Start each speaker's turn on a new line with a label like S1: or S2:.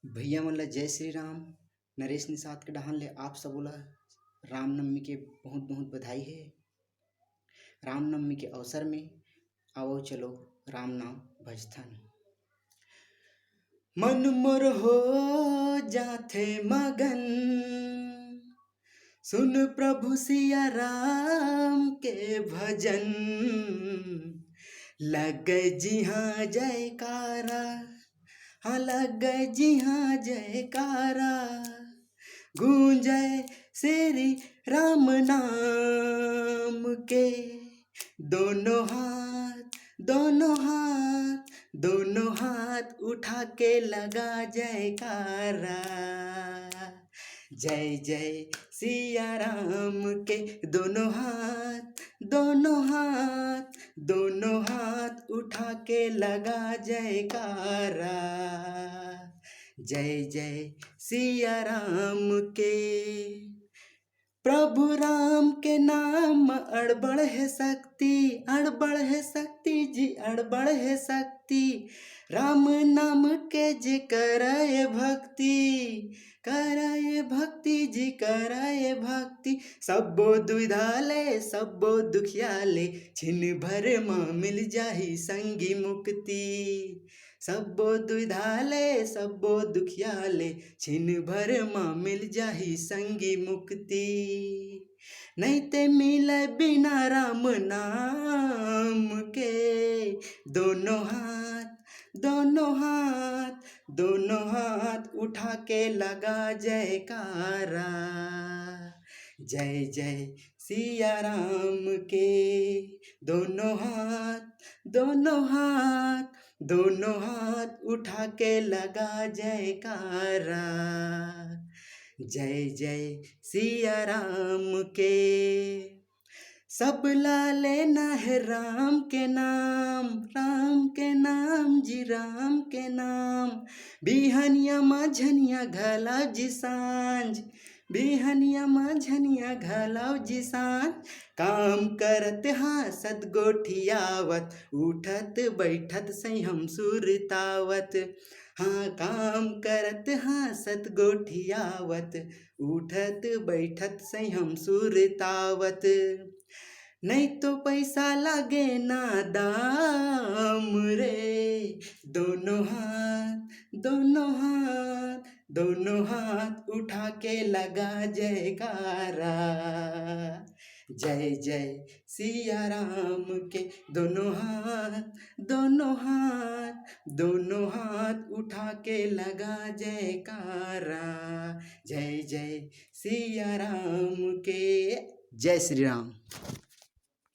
S1: भैया मन ला जय श्री राम। नरेश निषाद के डहान ले आप सब ला रामनवमी के बहुत बहुत बधाई है। रामनवमी के अवसर में आओ चलो राम नाम भजथन। मन मोर हो जाथे मगन, सुन प्रभु सिया राम के भजन। लग गए जी हाँ जयकारा, हाँ लग गए जी हाँ जयकारा। गूंजे श्री राम नाम के, दोनों हाथ दोनों हाथ दोनों हाथ उठा के लगा जयकारा। जय जय सिया राम के, दोनों हाथ दोनों हाथ दोनों हाथ उठा के लगा जयकारा। जय जय सिया राम के। प्रभु राम के नाम अड़बड़ है शक्ति, अड़बड़ है शक्ति जी अड़बड़ है शक्ति। राम नाम के जी कराए भक्ति, कराए भक्ति जी कराए भक्ति। सबो दुविधाले सबो दुखियाले, छिन भर माँ मिल जाही संगी मुक्ति। सबो दुविधाले सबो दुखियाले, छिन भर माँ मिल जाही संगी मुक्ति। नहीं ते मिले बिना राम नाम के, दोनों हाथ दोनों हाथ दोनों हाथ उठा के लगा जयकारा। जय जय सिया राम के, दोनों हाथ दोनों हाथ दोनों हाथ उठा के लगा जयकारा। जय जय सिया राम के। सब ला लेना है राम के नाम, राम के नाम जी राम के नाम। बिहनिया माझनिया घलाव जी सांझ, बिहनिया माझनिया घलाव जी सांझ। काम करत हासत गोठियावत, उठत बैठत संयम सुरतावत। हाँ काम करत हासत गोठियावत, उठत बैठत संयम सुरतावत। नहीं तो पैसा लगे ना दाम रे, दोनों हाथ दोनों हाथ दोनों हाथ उठा के लगा जयकारा। जय जय सिया राम के, दोनों हाथ दोनों हाथ दोनों हाथ उठा के लगा जयकारा। जय जय सिया राम के। जय श्री राम।